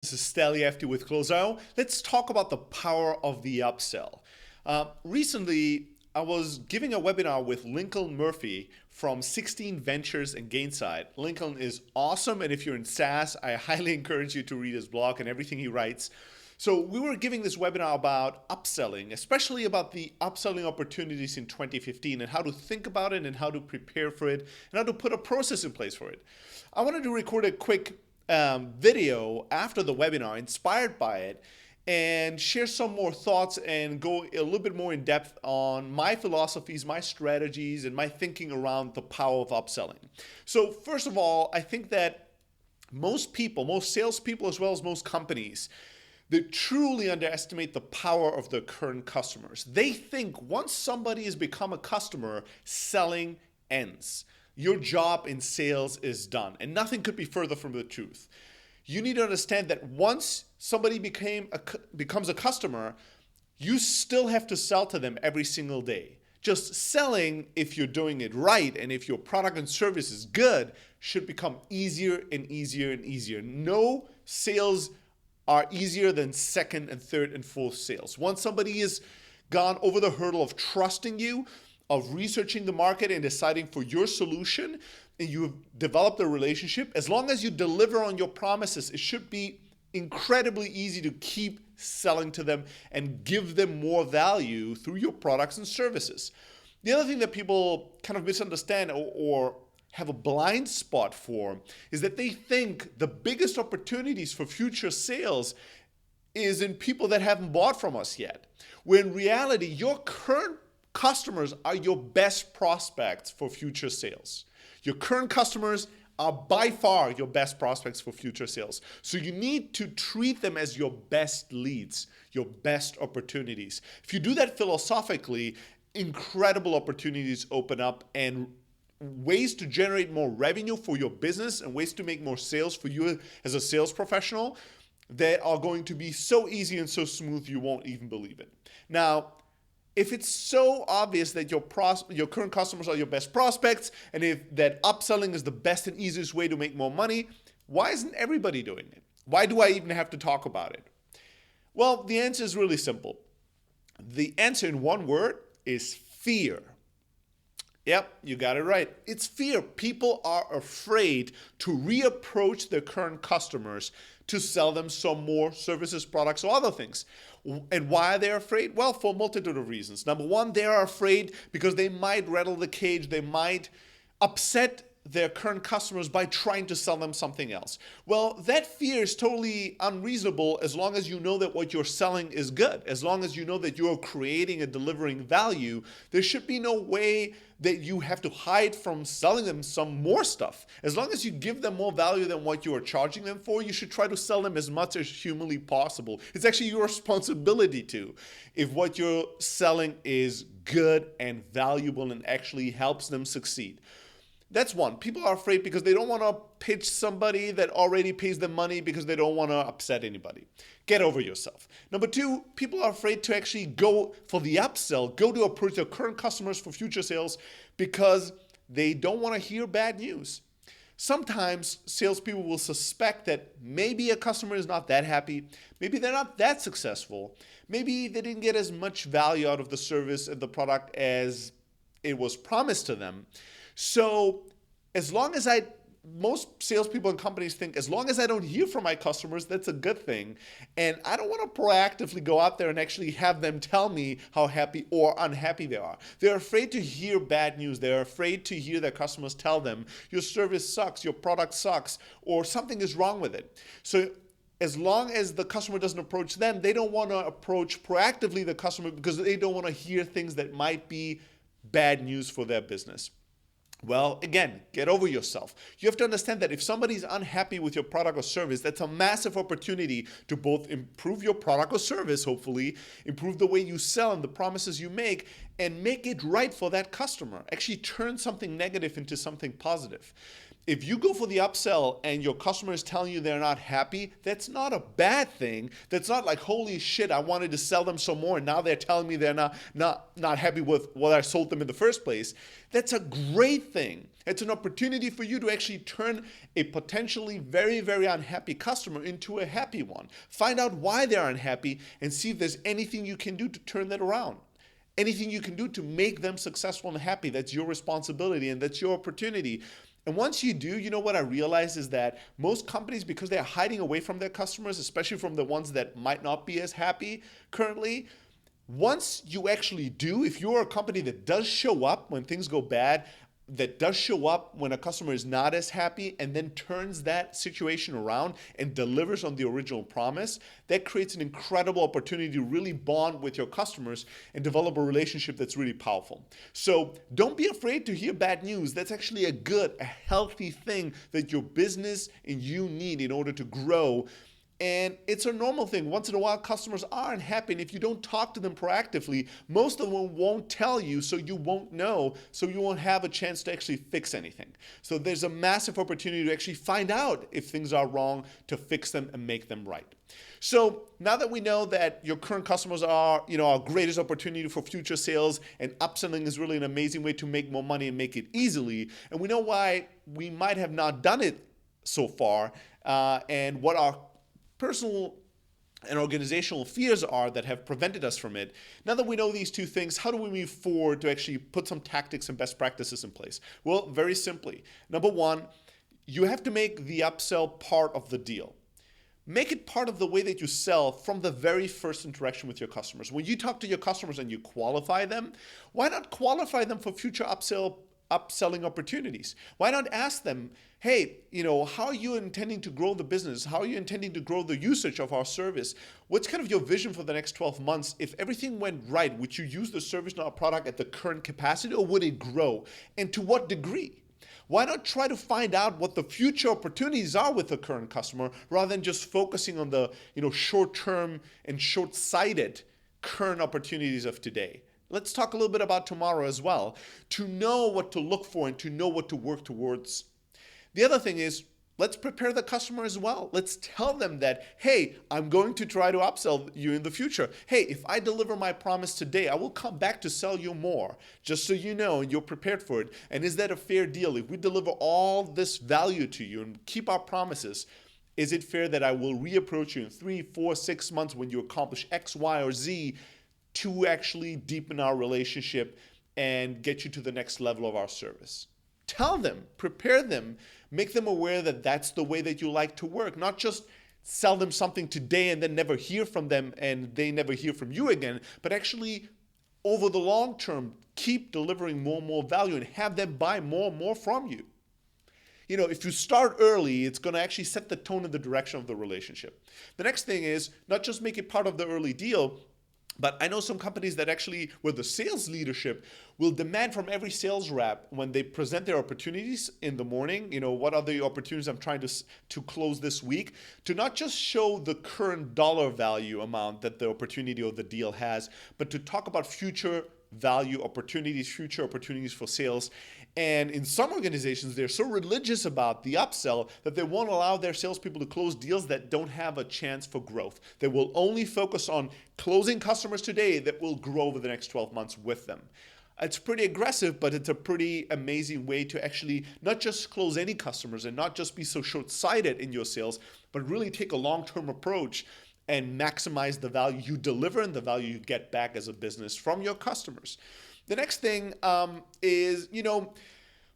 This is Steliefty with Closeo. Let's talk about the power of the upsell. Recently, I was giving a webinar with Lincoln Murphy from 16 Ventures and Gainsight. Lincoln is awesome, and if you're in SaaS, I highly encourage you to read his blog and everything he writes. So we were giving this webinar about upselling, especially about the upselling opportunities in 2015 and how to think about it and how to prepare for it and how to put a process in place for it. I wanted to record a quick video after the webinar inspired by it and share some more thoughts and go a little bit more in depth on my philosophies, my strategies, and my thinking around the power of upselling. So first of all, I think that most people, most salespeople as well as most companies, they truly underestimate the power of their current customers. They think once somebody has become a customer, selling ends. Your job in sales is done, and nothing could be further from the truth. You need to understand that once somebody becomes a customer, you still have to sell to them every single day. Just selling, if you're doing it right and if your product and service is good, should become easier and easier and easier. No sales are easier than second and third and fourth sales. Once somebody has gone over the hurdle of trusting you, of researching the market and deciding for your solution, and you've developed a relationship, as long as you deliver on your promises, it should be incredibly easy to keep selling to them and give them more value through your products and services. The other thing that people kind of misunderstand or have a blind spot for is that they think the biggest opportunities for future sales is in people that haven't bought from us yet. When in reality, your current customers are your best prospects for future sales. Your current customers are by far your best prospects for future sales. So you need to treat them as your best leads, your best opportunities. If you do that philosophically, incredible opportunities open up and ways to generate more revenue for your business and ways to make more sales for you as a sales professional that are going to be so easy and so smooth you won't even believe it. Now, if it's so obvious that your current customers are your best prospects and if that upselling is the best and easiest way to make more money, why isn't everybody doing it? Why do I even have to talk about it? Well, the answer is really simple. The answer in one word is fear. Yep, you got it right. It's fear. People are afraid to reapproach their current customers to sell them some more services, products, or other things. And why are they afraid? Well, for a multitude of reasons. Number one, they are afraid because they might rattle the cage. They might upset their current customers by trying to sell them something else. Well, that fear is totally unreasonable as long as you know that what you're selling is good. As long as you know that you're creating and delivering value, there should be no way that you have to hide from selling them some more stuff. As long as you give them more value than what you are charging them for, you should try to sell them as much as humanly possible. It's actually your responsibility to, if what you're selling is good and valuable and actually helps them succeed. That's one. People are afraid because they don't want to pitch somebody that already pays them money because they don't want to upset anybody. Get over yourself. Number two, people are afraid to actually go for the upsell, go to approach their current customers for future sales because they don't want to hear bad news. Sometimes salespeople will suspect that maybe a customer is not that happy, maybe they're not that successful, maybe they didn't get as much value out of the service and the product as it was promised to them. So most salespeople and companies think as long as I don't hear from my customers, that's a good thing. And I don't want to proactively go out there and actually have them tell me how happy or unhappy they are. They're afraid to hear bad news. They're afraid to hear their customers tell them your service sucks, your product sucks, or something is wrong with it. So as long as the customer doesn't approach them, they don't want to approach proactively the customer because they don't want to hear things that might be bad news for their business. Well, again, get over yourself. You have to understand that if somebody's unhappy with your product or service, that's a massive opportunity to both improve your product or service, hopefully, improve the way you sell and the promises you make, and make it right for that customer. Actually turn something negative into something positive. if you go for the upsell and your customer is telling you they're not happy, that's not a bad thing. That's not like, holy shit, I wanted to sell them some more and now they're telling me they're not happy with what I sold them in the first place. That's a great thing. It's an opportunity for you to actually turn a potentially very, very unhappy customer into a happy one. Find out why they're unhappy and see if there's anything you can do to turn that around. Anything you can do to make them successful and happy. That's your responsibility and that's your opportunity. And once you do, you know what I realize is that most companies, because they're hiding away from their customers, especially from the ones that might not be as happy currently, once you actually do, if you're a company that does show up when things go bad, that does show up when a customer is not as happy and then turns that situation around and delivers on the original promise, that creates an incredible opportunity to really bond with your customers and develop a relationship that's really powerful. So don't be afraid to hear bad news. That's actually a healthy thing that your business and you need in order to grow. And it's a normal thing. Once in a while, customers aren't happy. And if you don't talk to them proactively, most of them won't tell you, so you won't know, so you won't have a chance to actually fix anything. So there's a massive opportunity to actually find out if things are wrong, to fix them and make them right. So now that we know that your current customers are, our greatest opportunity for future sales, and upselling is really an amazing way to make more money and make it easily, and we know why we might have not done it so far, and what our personal and organizational fears are that have prevented us from it. Now that we know these two things, how do we move forward to actually put some tactics and best practices in place? Well, very simply. Number one, you have to make the upsell part of the deal. Make it part of the way that you sell from the very first interaction with your customers. When you talk to your customers and you qualify them, why not qualify them for future upselling opportunities? Why not ask them, hey, how are you intending to grow the business? How are you intending to grow the usage of our service? What's kind of your vision for the next 12 months? If everything went right, would you use the service in our product at the current capacity, or would it grow? And to what degree? Why not try to find out what the future opportunities are with the current customer rather than just focusing on the short-term and short-sighted current opportunities of today? Let's talk a little bit about tomorrow as well, to know what to look for and to know what to work towards. The other thing is, let's prepare the customer as well. Let's tell them that, hey, I'm going to try to upsell you in the future. Hey, if I deliver my promise today, I will come back to sell you more, just so you know and you're prepared for it. And is that a fair deal? If we deliver all this value to you and keep our promises, is it fair that I will reapproach you in 3, 4, 6 months when you accomplish X, Y, or Z to actually deepen our relationship and get you to the next level of our service? Tell them, prepare them, make them aware that that's the way that you like to work. Not just sell them something today and then never hear from them and they never hear from you again, but actually over the long term, keep delivering more and more value and have them buy more and more from you. If you start early, it's going to actually set the tone and the direction of the relationship. The next thing is not just make it part of the early deal, but I know some companies that actually, where the sales leadership will demand from every sales rep when they present their opportunities in the morning, what are the opportunities I'm trying to close this week, to not just show the current dollar value amount that the opportunity or the deal has, but to talk about future value opportunities, future opportunities for sales. And in some organizations, they're so religious about the upsell that they won't allow their salespeople to close deals that don't have a chance for growth. They will only focus on closing customers today that will grow over the next 12 months with them. It's pretty aggressive, but it's a pretty amazing way to actually not just close any customers and not just be so short-sighted in your sales, but really take a long-term approach and maximize the value you deliver and the value you get back as a business from your customers. The next thing is,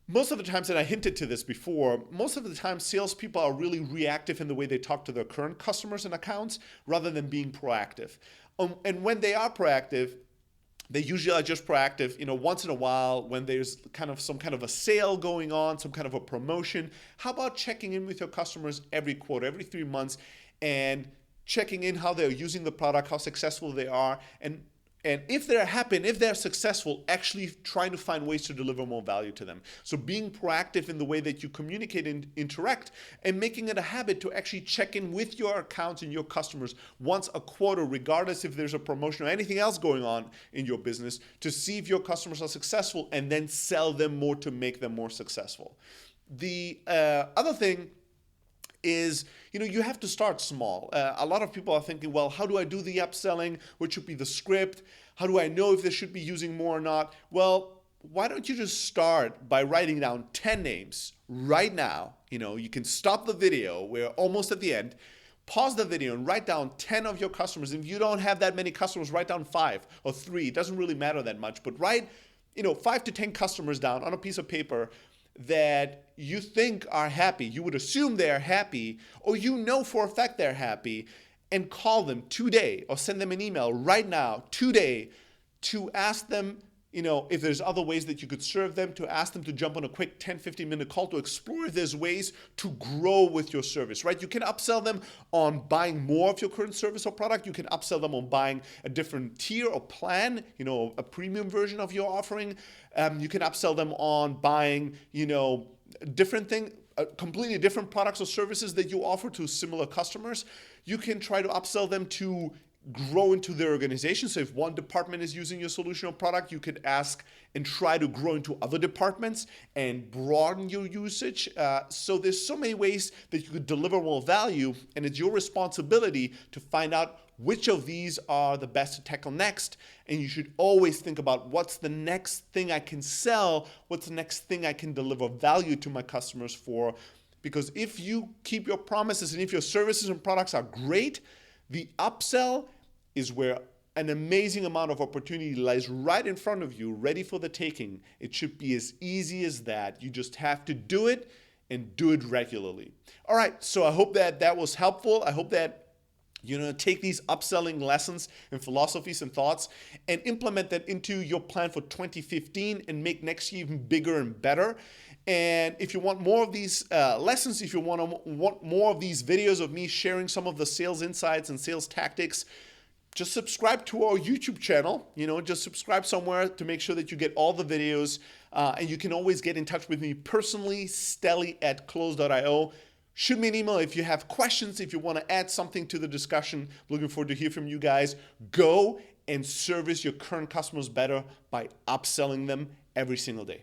most of the times, and I hinted to this before, most of the time salespeople are really reactive in the way they talk to their current customers and accounts rather than being proactive. And when they are proactive, they usually are just proactive, once in a while when there's some kind of a sale going on, some kind of a promotion. How about checking in with your customers every quarter, every 3 months, and checking in how they're using the product, how successful they are, and if they're happy and if they're successful, actually trying to find ways to deliver more value to them. So being proactive in the way that you communicate and interact, and making it a habit to actually check in with your accounts and your customers once a quarter, regardless if there's a promotion or anything else going on in your business, to see if your customers are successful and then sell them more to make them more successful. The other thing is, you have to start small. A lot of people are thinking, well, how do I do the upselling? What should be the script? How do I know if they should be using more or not? Well, why don't you just start by writing down 10 names right now? You can stop the video. We're almost at the end. Pause the video and write down 10 of your customers. If you don't have that many customers, write down 5 or 3. It doesn't really matter that much, but write 5 to 10 customers down on a piece of paper that you think are happy. You would assume they're happy, or for a fact they're happy, and call them today or send them an email right now, today, to ask them, if there's other ways that you could serve them, to ask them to jump on a quick 10, 15-minute call to explore if there's ways to grow with your service, right? You can upsell them on buying more of your current service or product. You can upsell them on buying a different tier or plan, a premium version of your offering. You can upsell them on buying, different thing, completely different products or services that you offer to similar customers. You can try to upsell them to grow into their organization. So if one department is using your solution or product, you could ask and try to grow into other departments and broaden your usage. So there's so many ways that you could deliver more value, and it's your responsibility to find out which of these are the best to tackle next. And you should always think about what's the next thing I can sell, what's the next thing I can deliver value to my customers for. Because if you keep your promises and if your services and products are great, the upsell is where an amazing amount of opportunity lies right in front of you, ready for the taking. It should be as easy as that. You just have to do it and do it regularly. All right, so I hope that was helpful. I hope that take these upselling lessons and philosophies and thoughts and implement that into your plan for 2015 and make next year even bigger and better. And if you want more of these lessons, if you want more of these videos of me sharing some of the sales insights and sales tactics, just subscribe to our YouTube channel. Just subscribe somewhere to make sure that you get all the videos. And you can always get in touch with me personally, stelly@close.io. Shoot me an email if you have questions, if you want to add something to the discussion. Looking forward to hear from you guys. Go and service your current customers better by upselling them every single day.